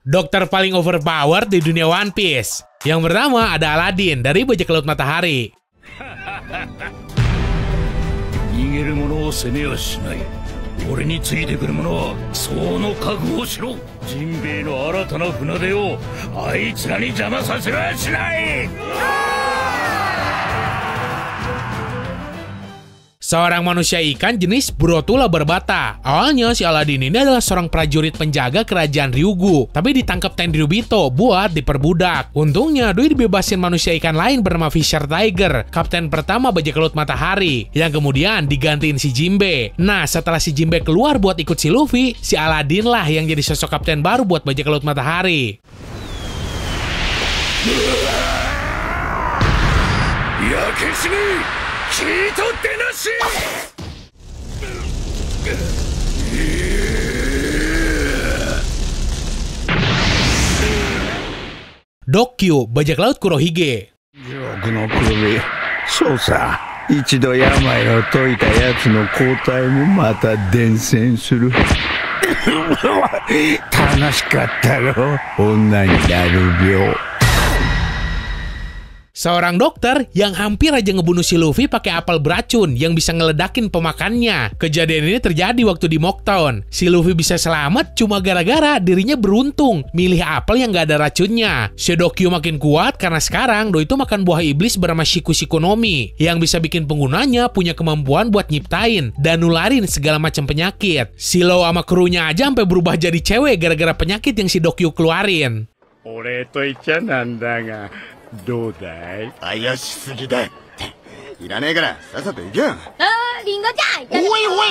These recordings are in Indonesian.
Dokter paling overpowered di dunia One Piece. Yang pertama ada Aladdin dari Bajak Laut Matahari. Seorang manusia ikan jenis Brotula barbata. Awalnya si Aladdin ini adalah seorang prajurit penjaga kerajaan Ryugu, tapi ditangkap Tenryubito buat diperbudak. Untungnya Doi dibebasin manusia ikan lain bernama Fisher Tiger, kapten pertama Bajak Laut Matahari, yang kemudian digantiin si Jinbe. Nah, setelah si Jinbe keluar buat ikut si Luffy, si Aladdin lah yang jadi sosok kapten baru buat Bajak Laut Matahari. Dokyu, Bajak Laut Kurohige. そうさ、一度病を解いた奴の抗体もまた伝染する。楽しかったろ、女になる病。 Seorang dokter yang hampir aja ngebunuh si Luffy pakai apel beracun yang bisa ngeledakin pemakannya. Kejadian ini terjadi waktu di Mocktown. Si Luffy bisa selamat cuma gara-gara dirinya beruntung milih apel yang gak ada racunnya. Si Dokyu makin kuat karena sekarang Doi itu makan buah iblis bernama Shikushikunomi yang bisa bikin penggunanya punya kemampuan buat nyiptain dan nularin segala macam penyakit. Si Law sama krunya aja sampai berubah jadi cewek gara-gara penyakit yang si Dokyu keluarin. どうだい？怪しすぎだ。いらねえからさっさと行けよ。リンゴちゃん。おいおい。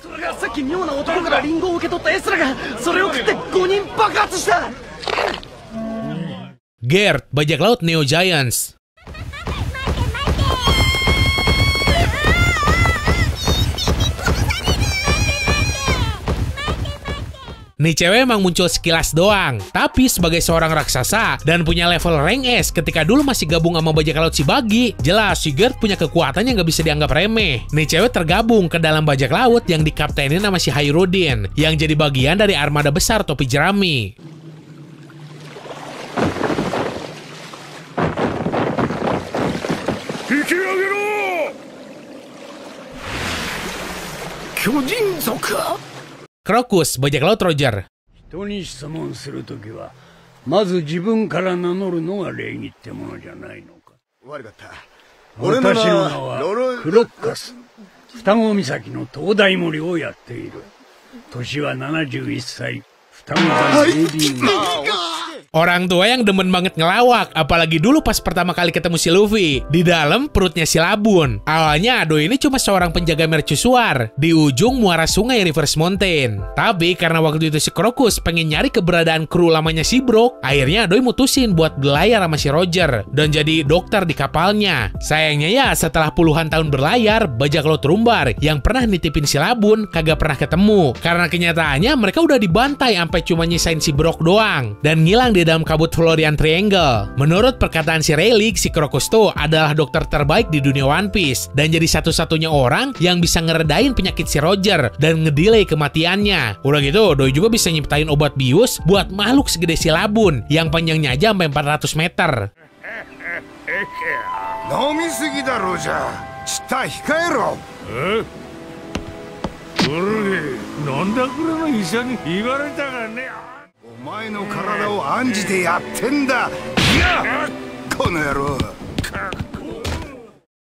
それがさっき妙な男からリンゴを受け取った奴らがそれを食って5人爆発した。Gert, Bajak Laut Neo Giants. Nih cewek emang muncul sekilas doang, tapi sebagai seorang raksasa dan punya level rank S ketika dulu masih gabung sama Bajak Laut Shibagi, jelas si Gert punya kekuatan yang gak bisa dianggap remeh. Nih cewek tergabung ke dalam Bajak Laut yang dikaptenin sama si Hairudin, yang jadi bagian dari armada besar topi jerami. Crocus, Bajak Laut Roger. 人に質問するときはまず自分から名乗るのが礼儀ってものじゃないのか。悪かった。私の名はクロッカス。双子岬の灯台守をやっている。年は71歳。双子座の AD が。 Orang tua yang demen banget ngelawak, apalagi dulu pas pertama kali ketemu si Luffy. Di dalam perutnya si Labun. Awalnya Doi ini cuma seorang penjaga mercusuar di ujung muara sungai Reverse Mountain. Tapi karena waktu itu si Crocus pengen nyari keberadaan kru lamanya si Brook, akhirnya Doi mutusin buat berlayar sama si Roger dan jadi dokter di kapalnya. Sayangnya ya setelah puluhan tahun berlayar, Bajak Laut Rumbar yang pernah nitipin si Labun kagak pernah ketemu. Karena kenyataannya mereka udah dibantai sampai cuma nyisain si Brook doang dan ngilang di dalam kabut Florian Triangle. Menurut perkataan si Rayleigh, si Crocus tuh adalah dokter terbaik di dunia One Piece dan jadi satu-satunya orang yang bisa ngeredain penyakit si Roger dan ngedelay kematiannya. Udah gitu, Doi juga bisa nyiptain obat bius buat makhluk segede si Labun yang panjangnya aja sampai 400 meter.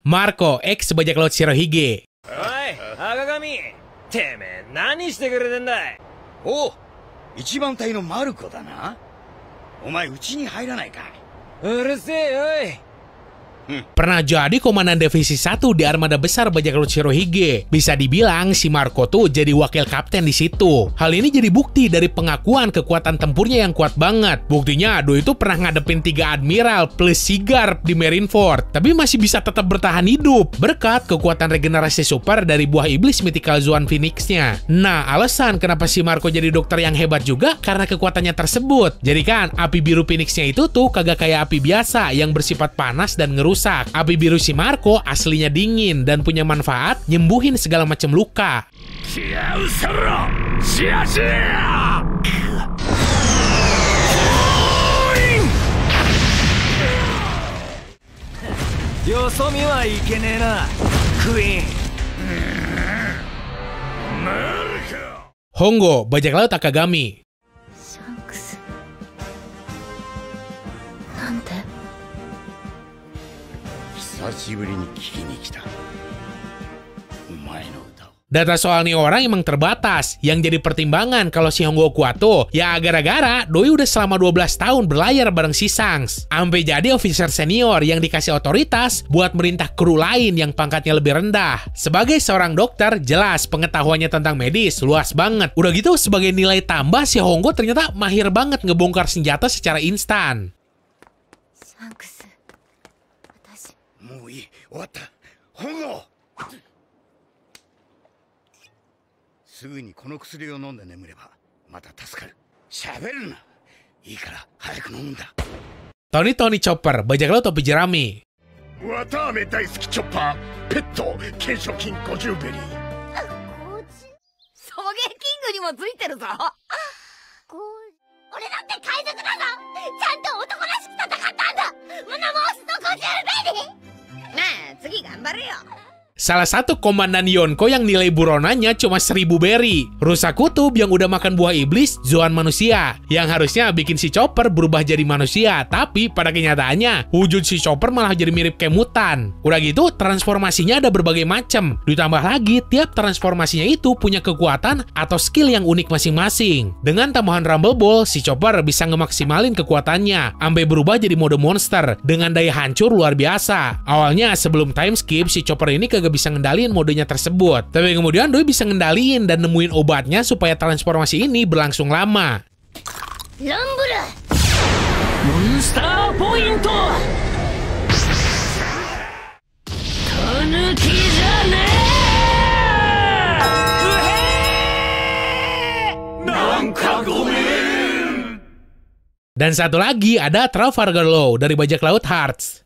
Marco, ex Bajak Laut Shirohige. Oi, Akagami, てめえ何してくれてんだい。おう、一番隊のマルコだな。お前うちに入らないか。うるせえ、おい。 Pernah jadi komandan divisi 1 di armada besar Bajak Laut Shirohige. Bisa dibilang si Marco tuh jadi wakil kapten di situ. Hal ini jadi bukti dari pengakuan kekuatan tempurnya yang kuat banget. Buktinya Doi itu pernah ngadepin 3 admiral plus Seaguard di Marineford, tapi masih bisa tetap bertahan hidup berkat kekuatan regenerasi super dari buah iblis Mythical Zoan Phoenix-nya. Nah, alasan kenapa si Marco jadi dokter yang hebat juga karena kekuatannya tersebut. Jadi kan api biru Phoenix-nya itu tuh kagak kayak api biasa yang bersifat panas dan ngerusak. Api biru si Marco aslinya dingin dan punya manfaat nyembuhin segala macam luka. よそ見はいけねえなクイーン。Hongo, bajak laut Akagami. シャンクスなんで久しぶりに聞きに来たお前の歌を。 Data soal nih orang emang terbatas. Yang jadi pertimbangan kalau si Hongo kuat tuh, ya gara-gara Doi udah selama 12 tahun berlayar bareng si Shanks. Sampai jadi officer senior yang dikasih otoritas buat merintah kru lain yang pangkatnya lebih rendah. Sebagai seorang dokter, jelas pengetahuannya tentang medis luas banget. Udah gitu, sebagai nilai tambah, si Hongo ternyata mahir banget ngebongkar senjata secara instan. シャンクス私もういい、終わった。本郷、すぐにこの薬を飲んで眠ればまた助かる。喋るな。いいから早く飲むんだ。Tony Chopper, bajak laut topi jerami. 綿あめ大好きチョッパー、ペット懸賞金50ベリー。ソゲキングにもついてるぞ。俺だって海賊だぞ。ちゃんと男らしく戦ったんだ。胸回すの50ベリー。まあ次頑張るよ。 Salah satu komandan Yonko yang nilai buronannya cuma 1000 berry. Rusa kutub yang udah makan buah iblis, Zoan manusia. Yang harusnya bikin si Chopper berubah jadi manusia. Tapi pada kenyataannya, wujud si Chopper malah jadi mirip kayak mutan. Udah gitu, transformasinya ada berbagai macam. Ditambah lagi, tiap transformasinya itu punya kekuatan atau skill yang unik masing-masing. Dengan tambahan Rumble Ball, si Chopper bisa ngemaksimalin kekuatannya. Sampai berubah jadi mode monster dengan daya hancur luar biasa. Awalnya sebelum time skip, si Chopper ini kagak bisa ngendaliin modenya tersebut. Tapi kemudian Doi bisa ngendaliin dan nemuin obatnya supaya transformasi ini berlangsung lama. Lambura. Monster Point. Tanuki jane. Nangka gomen. Dan satu lagi ada Trafalgar Law dari bajak laut Hearts.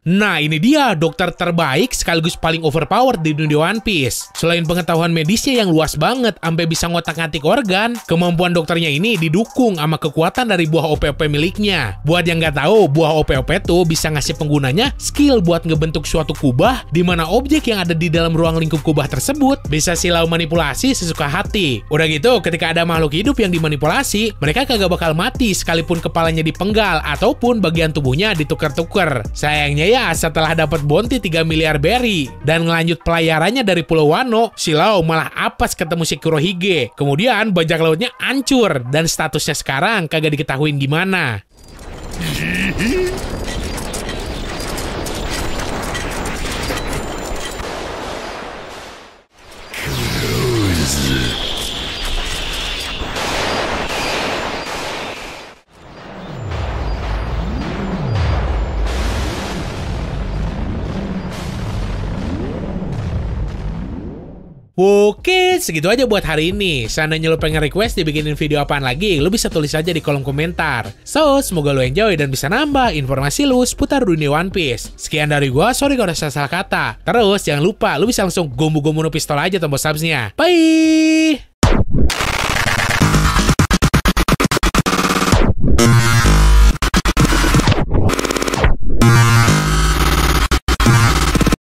Nah, ini dia dokter terbaik sekaligus paling overpowered di dunia One Piece. Selain pengetahuan medisnya yang luas banget, sampai bisa ngotak-ngatik organ, kemampuan dokternya ini didukung sama kekuatan dari buah OP-OP miliknya. Buat yang nggak tahu, buah OP-OP tuh bisa ngasih penggunanya skill buat ngebentuk suatu kubah, di mana objek yang ada di dalam ruang lingkup kubah tersebut bisa silau manipulasi sesuka hati. Udah gitu, ketika ada makhluk hidup yang dimanipulasi, mereka kagak bakal mati sekalipun kepalanya dipenggal ataupun bagian tubuhnya ditukar-tukar. Sayangnya ya, setelah dapat bounty 3 miliar berry dan ngelanjut pelayarannya dari Pulau Wano, si Lau malah apes ketemu si Kurohige. Kemudian bajak lautnya hancur dan statusnya sekarang kagak diketahuin gimana. Oke, segitu aja buat hari ini. Seandainya lo pengen request dibikinin video apaan lagi, lo bisa tulis aja di kolom komentar. So, semoga lo enjoy dan bisa nambah informasi lo seputar dunia One Piece. Sekian dari gua, sorry kalau ada salah kata. Terus, jangan lupa lo bisa langsung gombo-gombo pistol aja tombol subsnya. Bye!